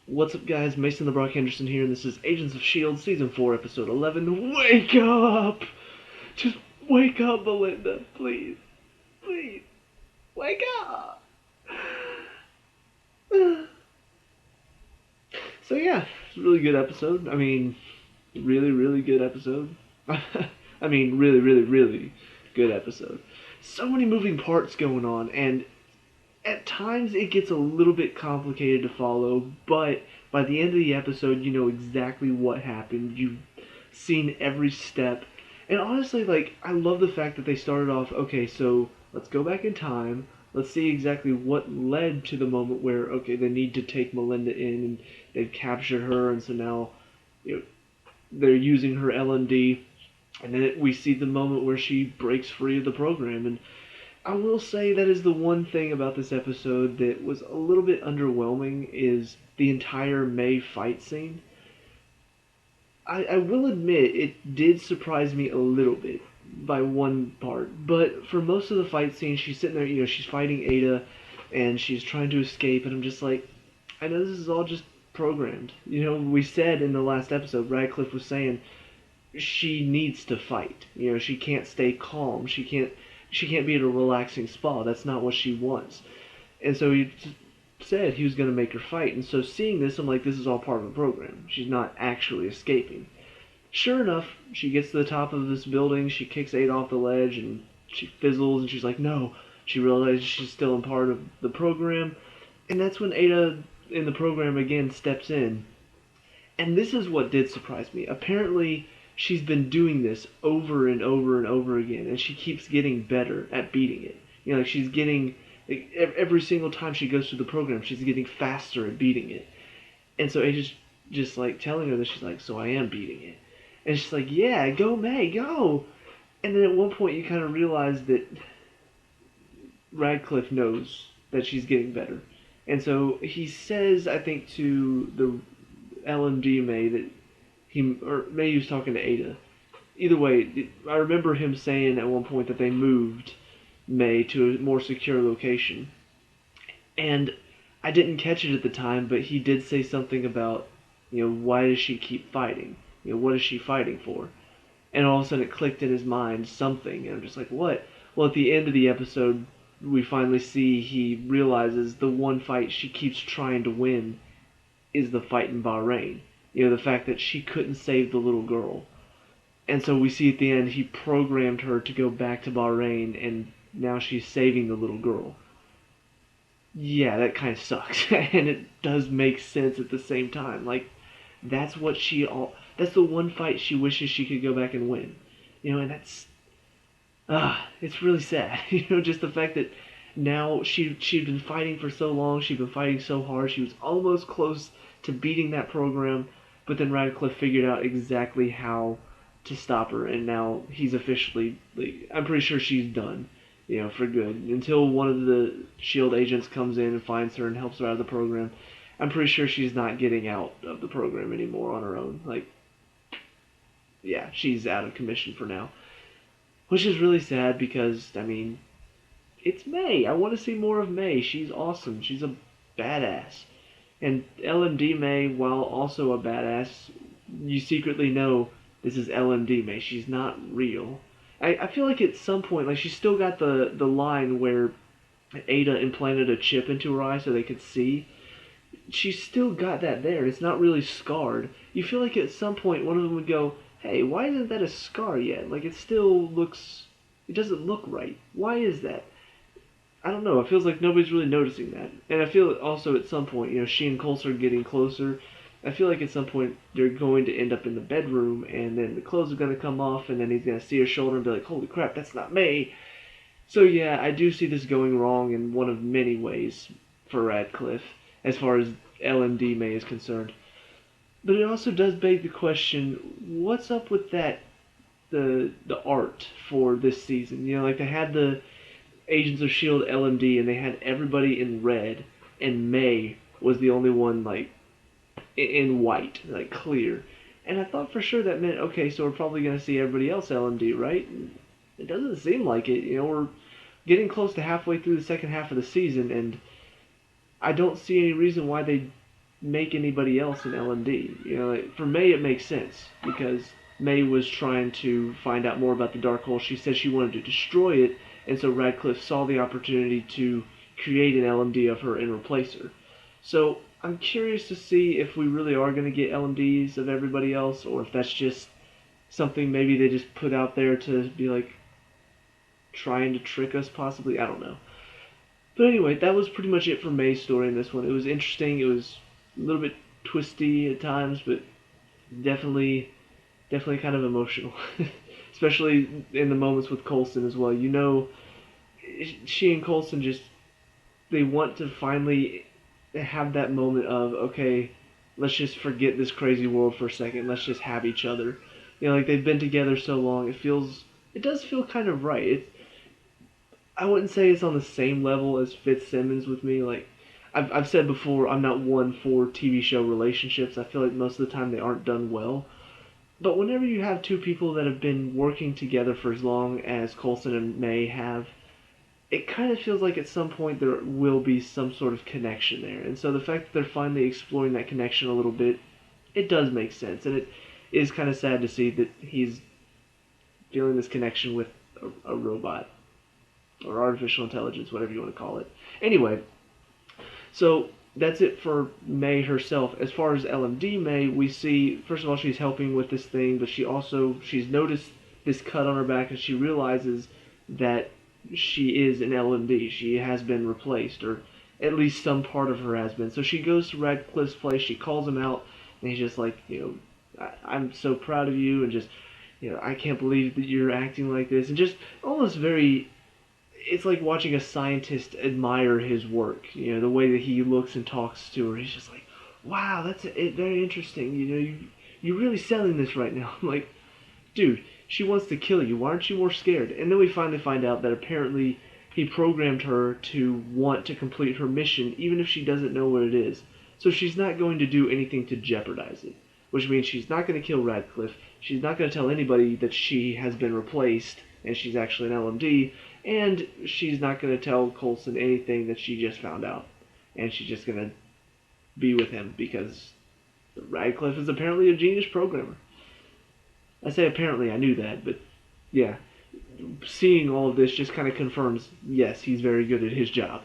What's up, guys? Mason the Brock Henderson here, and this is Agents of S.H.I.E.L.D. Season 4, Episode 11. Wake up! Just wake up, Melinda. Please. Please. Wake up! So, yeah, it's a really good episode. I mean, really good episode. I mean, really good episode. So many moving parts going on, and at times it gets a little bit complicated to follow, but by the end of the episode, you know exactly what happened. You've seen every step. And honestly, I love the fact that they started off, okay, so let's go back in time. Let's see exactly what led to the moment where, okay, they need to take Melinda in and they've captured her, and so now, you know, they're using her LMD. And then we see the moment where she breaks free of the program, and I will say that is the one thing about this episode that was a little bit underwhelming is the entire May fight scene. I will admit it did surprise me a little bit by one part, but for most of the fight scene, she's sitting there, she's fighting Ada, and she's trying to escape, and I'm just like, I know this is all just programmed. We said in the last episode, Radcliffe was saying she needs to fight. She can't stay calm. She can't be at a relaxing spa. That's not what she wants. And so he said he was going to make her fight. And so seeing this, I'm like, this is all part of the program. She's not actually escaping. Sure enough, she gets to the top of this building. She kicks Ada off the ledge, and she fizzles. And she's like, no. She realizes she's still in part of the program. And that's when Ada in the program again steps in. And this is what did surprise me. Apparently, she's been doing this over and over and over again, and she keeps getting better at beating it. She's getting, every single time she goes through the program, she's getting faster at beating it. And so Ada's just like telling her that, she's like, so I am beating it. And she's like, yeah, go May, go. And then at one point you kind of realize that Radcliffe knows that she's getting better. And so he says, I think, to the LMD May that maybe he was talking to Ada. Either way, I remember him saying at one point that they moved May to a more secure location. And I didn't catch it at the time, but he did say something about, why does she keep fighting? What is she fighting for? And all of a sudden it clicked in his mind something, and I'm just like, what? Well, at the end of the episode, we finally see he realizes the one fight she keeps trying to win is the fight in Bahrain. The fact that she couldn't save the little girl. And so we see at the end he programmed her to go back to Bahrain, and now she's saving the little girl. Yeah, that kind of sucks. And it does make sense at the same time. That's that's the one fight she wishes she could go back and win. And that's, it's really sad. Just the fact that now she'd been fighting for so long, she'd been fighting so hard, she was almost close to beating that program, but then Radcliffe figured out exactly how to stop her, and now he's officially, I'm pretty sure she's done, for good. Until one of the S.H.I.E.L.D. agents comes in and finds her and helps her out of the program, I'm pretty sure she's not getting out of the program anymore on her own. Yeah, she's out of commission for now. Which is really sad because, I mean, it's May. I want to see more of May. She's awesome. She's a badass. And LMD May, while also a badass, you secretly know this is LMD May. She's not real. I feel like at some point, she's still got the line where Ada implanted a chip into her eye so they could see. She's still got that there. It's not really scarred. You feel like at some point one of them would go, hey, why isn't that a scar yet? It doesn't look right. Why is that? I don't know. It feels like nobody's really noticing that. And I feel also at some point, she and Coulson are getting closer. I feel like at some point they're going to end up in the bedroom, and then the clothes are going to come off, and then he's going to see her shoulder and be like, holy crap, that's not May. So yeah, I do see this going wrong in one of many ways for Radcliffe, as far as LMD May is concerned. But it also does beg the question, what's up with the art for this season? They had the Agents of S.H.I.E.L.D. LMD, and they had everybody in red, and May was the only one, in white, clear. And I thought for sure that meant, okay, so we're probably going to see everybody else LMD, right? It doesn't seem like it. We're getting close to halfway through the second half of the season, and I don't see any reason why they make anybody else an LMD. You know, like, for May it makes sense because May was trying to find out more about the dark hole. She said she wanted to destroy it, and so Radcliffe saw the opportunity to create an LMD of her and replace her. So I'm curious to see if we really are going to get LMDs of everybody else, or if that's just something maybe they just put out there to be like trying to trick us, possibly. I don't know. But anyway, that was pretty much it for May's story in this one. It was interesting. It was a little bit twisty at times, but definitely, definitely kind of emotional, especially in the moments with Coulson as well. You know, she and Coulson just they want to finally have that moment of okay, let's just forget this crazy world for a second. Let's just have each other. You know, like they've been together so long. It does feel kind of right. I wouldn't say it's on the same level as Fitzsimmons with me. Like I've said before, I'm not one for TV show relationships. I feel like most of the time they aren't done well. But whenever you have two people that have been working together for as long as Coulson and May have, it kind of feels like at some point there will be some sort of connection there. And so the fact that they're finally exploring that connection a little bit, it does make sense. And it is kind of sad to see that he's feeling this connection with a robot or artificial intelligence, whatever you want to call it. Anyway, so that's it for May herself. As far as LMD May, we see first of all she's helping with this thing, but she's noticed this cut on her back and she realizes that she is an LMD. She has been replaced, or at least some part of her has been. So she goes to Radcliffe's place. She calls him out, and he's just like, I'm so proud of you, and just, I can't believe that you're acting like this, and just almost very it's like watching a scientist admire his work. The way that he looks and talks to her. He's just like, wow, that's very interesting. You're really selling this right now. I'm like, dude, she wants to kill you. Why aren't you more scared? And then we finally find out that apparently he programmed her to want to complete her mission, even if she doesn't know what it is. So she's not going to do anything to jeopardize it. Which means she's not going to kill Radcliffe. She's not going to tell anybody that she has been replaced and she's actually an LMD. And she's not going to tell Coulson anything that she just found out. And she's just going to be with him because Radcliffe is apparently a genius programmer. I say apparently, I knew that, but yeah. Seeing all of this just kind of confirms, yes, he's very good at his job.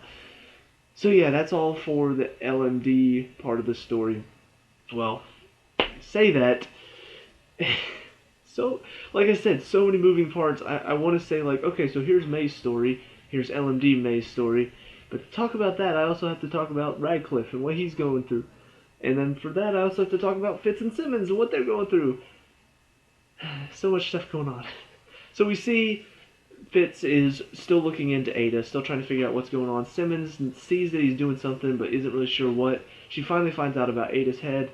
So yeah, that's all for the LMD part of the story. Well, I say that. So, like I said, so many moving parts. I want to say, like, okay, so here's May's story, here's LMD May's story, but to talk about that, I also have to talk about Radcliffe and what he's going through. And then for that, I also have to talk about Fitz and Simmons and what they're going through. So much stuff going on. So we see Fitz is still looking into Ada, still trying to figure out what's going on. Simmons sees that he's doing something, but isn't really sure what. She finally finds out about Ada's head,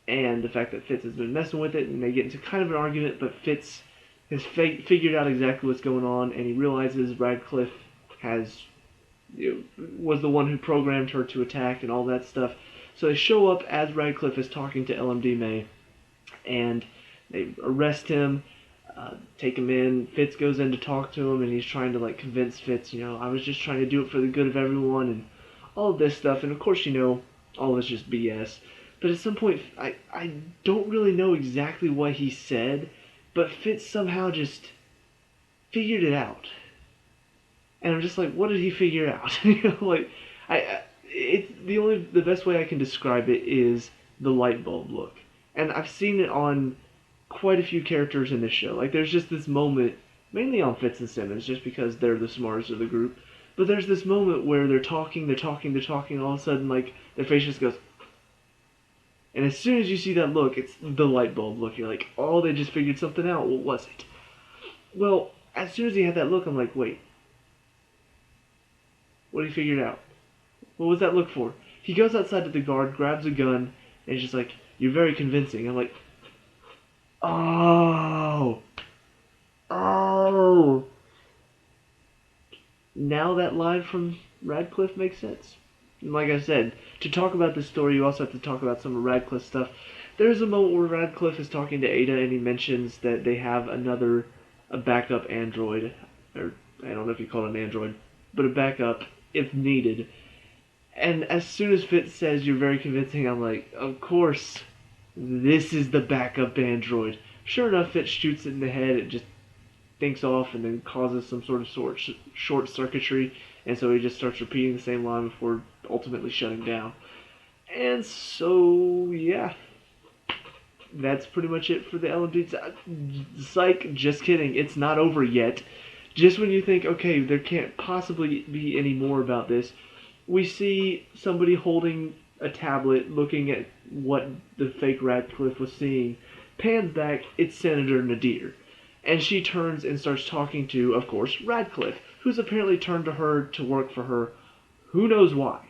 and the fact that Fitz has been messing with it, and they get into kind of an argument, but Fitz has figured out exactly what's going on, and he realizes Radcliffe was the one who programmed her to attack and all that stuff. So they show up as Radcliffe is talking to LMD May, and they arrest him, take him in. Fitz goes in to talk to him, and he's trying to convince Fitz, I was just trying to do it for the good of everyone, and all of this stuff. And of course, all of it's just BS. But at some point, I don't really know exactly what he said, but Fitz somehow just figured it out. And I'm just like, what did he figure out? The best way I can describe it is the light bulb look. And I've seen it on quite a few characters in this show. There's just this moment, mainly on Fitz and Simmons, just because they're the smartest of the group. But there's this moment where they're talking, and all of a sudden, their face just goes. And as soon as you see that look, it's the light bulb look. You're like, oh, they just figured something out. What was it? Well, as soon as he had that look, I'm like, wait. What did he figure out? What was that look for? He goes outside to the guard, grabs a gun, and he's just like, you're very convincing. I'm like, oh. Oh. Now that line from Radcliffe makes sense. And like I said, to talk about this story, you also have to talk about some of Radcliffe's stuff. There's a moment where Radcliffe is talking to Ada, and he mentions that they have a backup android, or I don't know if you call it an android, but a backup if needed. And as soon as Fitz says you're very convincing, I'm like, of course, this is the backup android. Sure enough, Fitz shoots it in the head. It just thinks off and then causes some sort of short circuitry. And so he just starts repeating the same line before ultimately shutting down. And so, yeah, that's pretty much it for the LMD. Psych, just kidding. It's not over yet. Just when you think, okay, there can't possibly be any more about this, we see somebody holding a tablet looking at what the fake Radcliffe was seeing. Pans back, it's Senator Nadir. And she turns and starts talking to, of course, Radcliffe, who's apparently turned to her to work for her. Who knows why?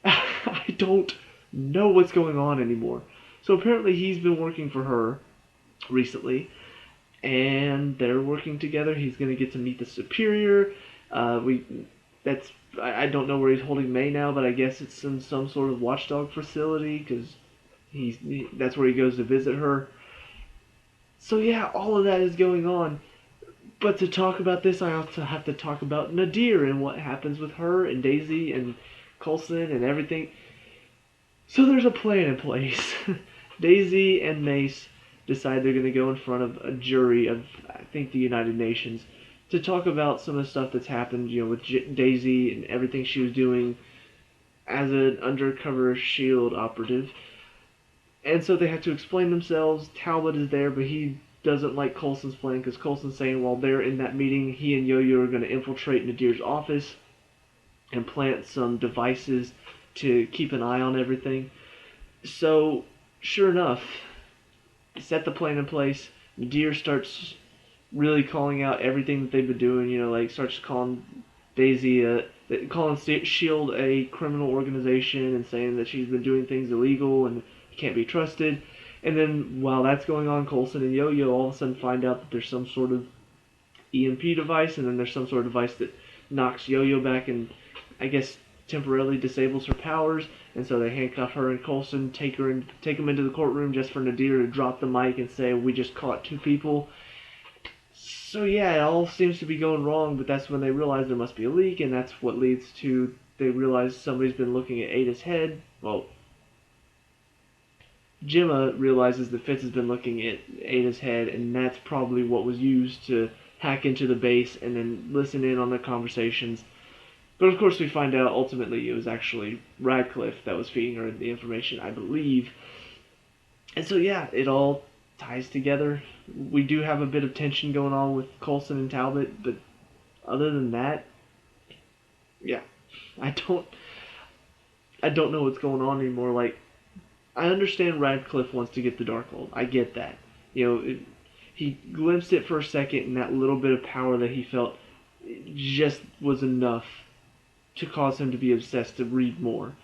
I don't know what's going on anymore. So apparently he's been working for her recently, and they're working together. He's going to get to meet the superior. We that's I don't know where he's holding May now, but I guess it's in some sort of watchdog facility because that's where he goes to visit her. So yeah, all of that is going on. But to talk about this, I also have to talk about Nadir and what happens with her and Daisy and Coulson and everything. So there's a plan in place. Daisy and Mace decide they're going to go in front of a jury of, I think, the United Nations to talk about some of the stuff that's happened, with Daisy and everything she was doing as an undercover S.H.I.E.L.D. operative. And so they have to explain themselves. Talbot is there, but he doesn't like Coulson's plan because Coulson's saying while they're in that meeting, he and Yo-Yo are going to infiltrate Nadir's office and plant some devices to keep an eye on everything. So, sure enough, set the plan in place. Nadir starts really calling out everything that they've been doing. Like starts calling Daisy, calling S.H.I.E.L.D. a criminal organization and saying that she's been doing things illegal and can't be trusted. And then while that's going on, Coulson and Yo-Yo all of a sudden find out that there's some sort of EMP device, and then there's some sort of device that knocks Yo-Yo back and I guess temporarily disables her powers. And so they handcuff her and Coulson, take them into the courtroom just for Nadir to drop the mic and say, "We just caught 2 people." So yeah, it all seems to be going wrong, but that's when they realize there must be a leak, and that's what leads to they realize somebody's been looking at Ada's head. Well, Gemma realizes that Fitz has been looking at Ada's head, and that's probably what was used to hack into the base and then listen in on their conversations. But of course, we find out ultimately it was actually Radcliffe that was feeding her the information, I believe. And so, yeah, it all ties together. We do have a bit of tension going on with Coulson and Talbot, but other than that, yeah, I don't know what's going on anymore. Like, I understand Radcliffe wants to get the Darkhold. I get that. He glimpsed it for a second, and that little bit of power that he felt just was enough to cause him to be obsessed to read more.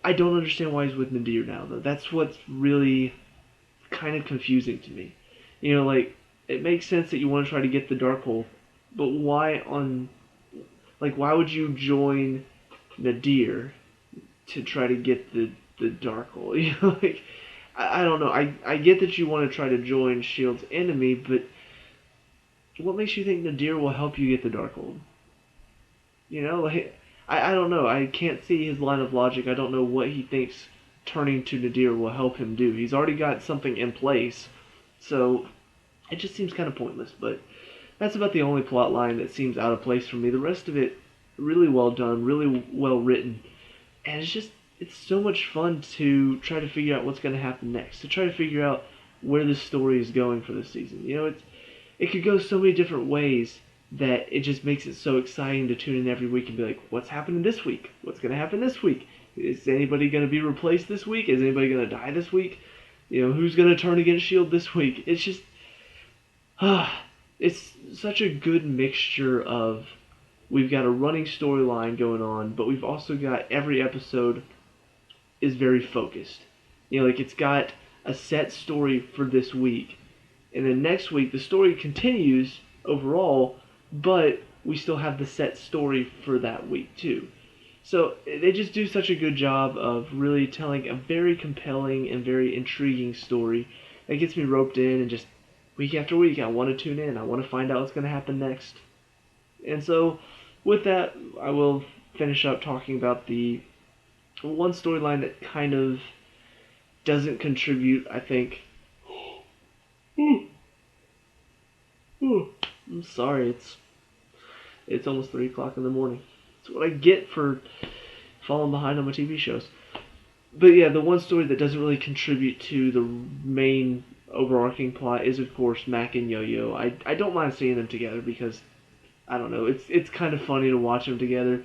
I don't understand why he's with Nadir now, though. That's what's really kind of confusing to me. Like, it makes sense that you want to try to get the Darkhold, but why why would you join Nadir to try to get the Darkhold? Like, I don't know. I get that you want to try to join S.H.I.E.L.D's enemy, but what makes you think Nadir will help you get the Darkhold? I don't know. I can't see his line of logic. I don't know what he thinks turning to Nadir will help him do. He's already got something in place, so it just seems kind of pointless. But that's about the only plot line that seems out of place for me. The rest of it, really well done, really well written, and it's so much fun to try to figure out what's going to happen next, to try to figure out where this story is going for this season. It could go so many different ways that it just makes it so exciting to tune in every week and be like, what's happening this week? What's going to happen this week? Is anybody going to be replaced this week? Is anybody going to die this week? Who's going to turn against S.H.I.E.L.D. this week? It's just, it's such a good mixture of, we've got a running storyline going on, but we've also got every episode is very focused. Like it's got a set story for this week. And then next week, the story continues overall, but we still have the set story for that week too. So they just do such a good job of really telling a very compelling and very intriguing story that gets me roped in, and just week after week I want to tune in. I want to find out what's going to happen next. And so with that, I will finish up talking about the One storyline that kind of doesn't contribute, I think. I'm sorry, it's almost 3 o'clock in the morning. It's what I get for falling behind on my TV shows. But yeah, the one story that doesn't really contribute to the main overarching plot is, of course, Mac and Yo-Yo. I don't mind seeing them together because I don't know. It's kind of funny to watch them together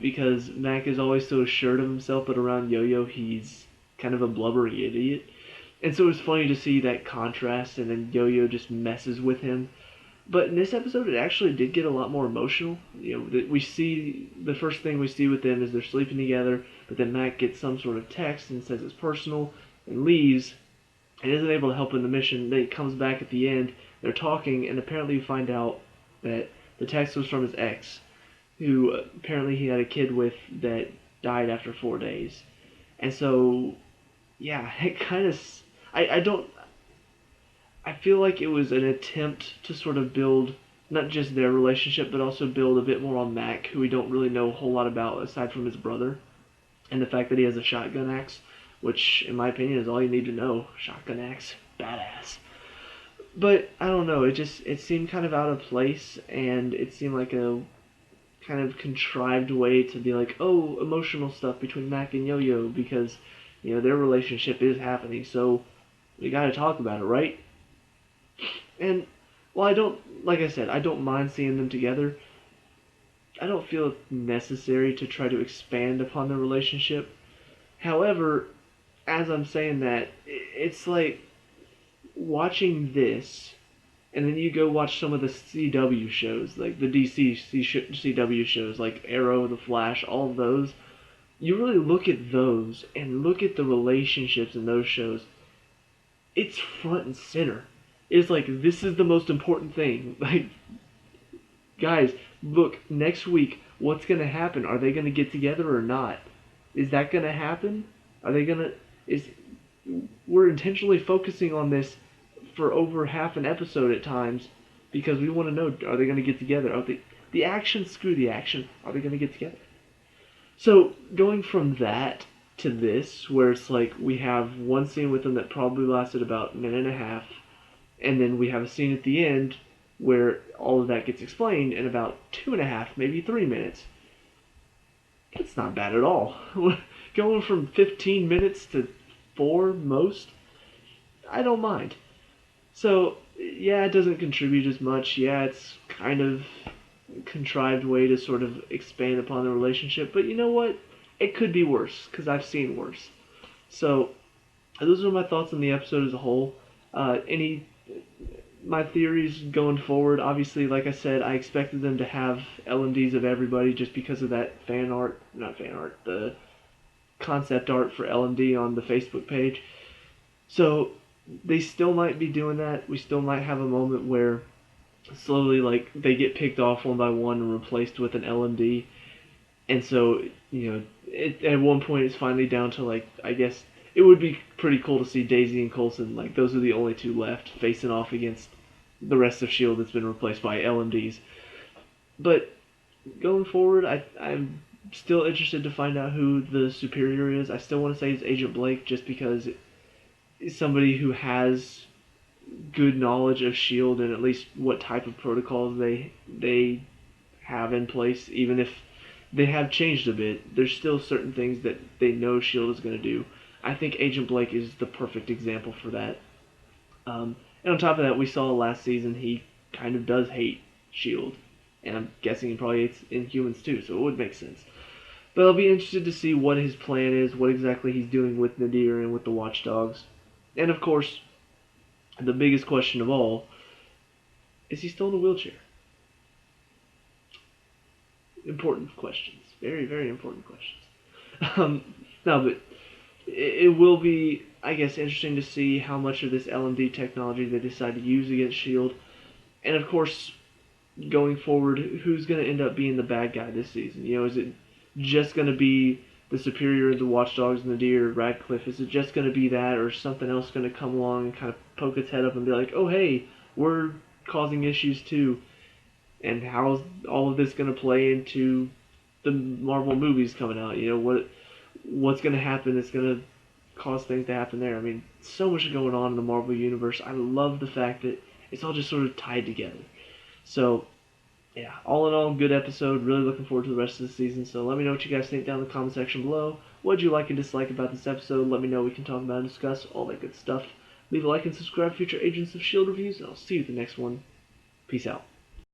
because Mac is always so assured of himself, but around Yo-Yo he's kind of a blubbery idiot. And so it's funny to see that contrast, and then Yo-Yo just messes with him. But in this episode, it actually did get a lot more emotional. You know, we see the first thing we see with them is they're sleeping together, but then Mac gets some sort of text and says it's personal and leaves and isn't able to help in the mission. Then he comes back at the end. They're talking, and apparently you find out that the text was from his ex, who apparently he had a kid with that died after 4 days. And so, yeah, it kind of. I don't. I feel like it was an attempt to sort of build not just their relationship, but also build a bit more on Mac, who we don't really know a whole lot about aside from his brother, and the fact that he has a shotgun axe, which, in my opinion, is all you need to know. Shotgun axe, badass. But I don't know. It seemed kind of out of place, and it seemed like a kind of contrived way to be like, oh, emotional stuff between Mac and Yo-Yo because their relationship is happening, so we got to talk about it, right? And while I don't, like I said, I don't mind seeing them together. I don't feel it's necessary to try to expand upon the relationship. However, as I'm saying that, it's like watching this, and then you go watch some of the CW shows, like the DC CW shows, like Arrow, The Flash, all of those. You really look at those and look at the relationships in those shows. It's front and center. It's like this is the most important thing. Like, guys, look, next week, what's gonna happen? Are they gonna get together or not? Is that gonna happen? Are they gonna? Is We're intentionally focusing on this for over half an episode at times because we want to know: are they gonna get together? Are they? The action, screw the action. Are they gonna get together? So going from that to this, where it's like we have one scene with them that probably lasted about a minute and a half, and then we have a scene at the end where all of that gets explained in about 2.5, maybe 3 minutes. It's not bad at all. Going from 15 minutes to 4 most, I don't mind. So, yeah, it doesn't contribute as much. Yeah, it's kind of a contrived way to sort of expand upon the relationship. But you know what? It could be worse, because I've seen worse. So, those are my thoughts on the episode as a whole. Any my theories going forward, obviously, like I said, I expected them to have LMDs of everybody just because of that fan art, not fan art, the concept art for LMD on the Facebook page. So they still might be doing that. We still might have a moment where slowly, like, they get picked off one by one and replaced with an LMD. And so, at one point it's finally down to, like, I guess it would be pretty cool to see Daisy and Coulson, like, those are the only two left facing off against the rest of S.H.I.E.L.D. that's been replaced by LMDs. But going forward, I'm still interested to find out who the superior is. I still want to say it's Agent Blake just because he's somebody who has good knowledge of S.H.I.E.L.D. and at least what type of protocols they have in place, even if they have changed a bit. There's still certain things that they know S.H.I.E.L.D. is going to do. I think Agent Blake is the perfect example for that. And on top of that, we saw last season he kind of does hate S.H.I.E.L.D. And I'm guessing he probably hates Inhumans too, so it would make sense. But I'll be interested to see what his plan is, what exactly he's doing with Nadir and with the Watchdogs. And of course, the biggest question of all, is he still in a wheelchair? Important questions. Very, very important questions. No, but it will be, I guess, interesting to see how much of this LMD technology they decide to use against S.H.I.E.L.D. And of course, going forward, who's going to end up being the bad guy this season? Is it just going to be the superior of the Watchdogs, Nadir, Radcliffe? Is it just going to be that, or something else going to come along and kind of poke its head up and be like, oh, hey, we're causing issues too? And how's all of this going to play into the Marvel movies coming out? what's going to happen is going to cause things to happen there. I mean, so much going on in the Marvel Universe. I love the fact that it's all just sort of tied together. So, yeah, all in all, good episode. Really looking forward to the rest of the season. So let me know what you guys think down in the comment section below. What did you like and dislike about this episode? Let me know. We can talk about and discuss all that good stuff. Leave a like and subscribe for future Agents of S.H.I.E.L.D. reviews, and I'll see you at the next one. Peace out.